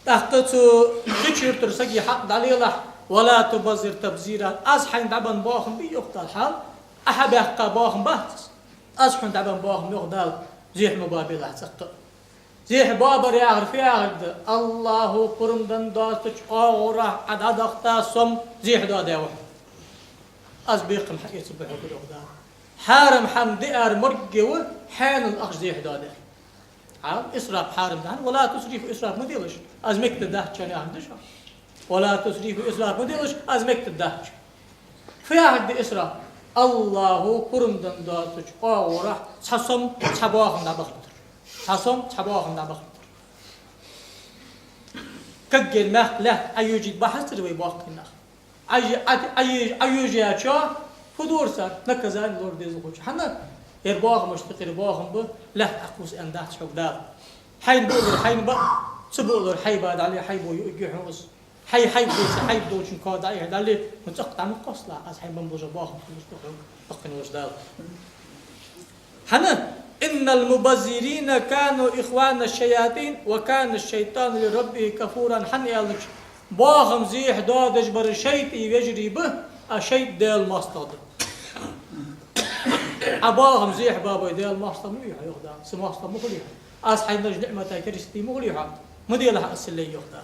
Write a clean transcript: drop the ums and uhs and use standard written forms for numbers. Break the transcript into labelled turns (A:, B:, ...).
A: تحتو تشير ترسقي حق دليله ولا تبذر تبذيرا از حين دبن باخم بيوقت الحال أحب أحقا باخم بحث از حين دبن باخم يقدال زيح مبابي لحظة زيح بابر ياغر في آغرد الله قرمدن داستش آغورا عدد أختا سم زيح داده وحد از بيقم حقيت بحق الأغدال حارم حمد أر مرقو حين الأخ زيح داده عام إسراف حارم دهن ولا تسريف إسراف مديلش از مكت ده چاني عندش ولا تسريف إسراف مديلش از مكت ده في آغرد إسراف الله قرمدن داستش آغورا سسم تباهم نبخت حصم تباهم نبخت كجل مخ له أيوجد بحث روي باقي نخ أيوجد أشياء فدور سر نكذا لور ديز خوش حنا إرباغ مشتقي إرباغهم به له أقوس أندات شوك دار حين بقول حين بق سبقول حي بعد عليه حي بو يجحوس حي بوش حي بوش كاد عليه دالي متقطع مقصلا أز حي بنبوج باغهم مشتقي بقي وش دار حنا إن المبذرين كانوا إخوان الشياطين وكان الشيطان لربه كفورا حن يالك باغم زيح دادج بر الشيط يجري به الشيط ديال مصطاد أباغم زيح بابا ديال مصطاد مليح يخدا سماصطاد مخليها أصحي نج نعمة كريستي مخليها مديلها أسلي يخدا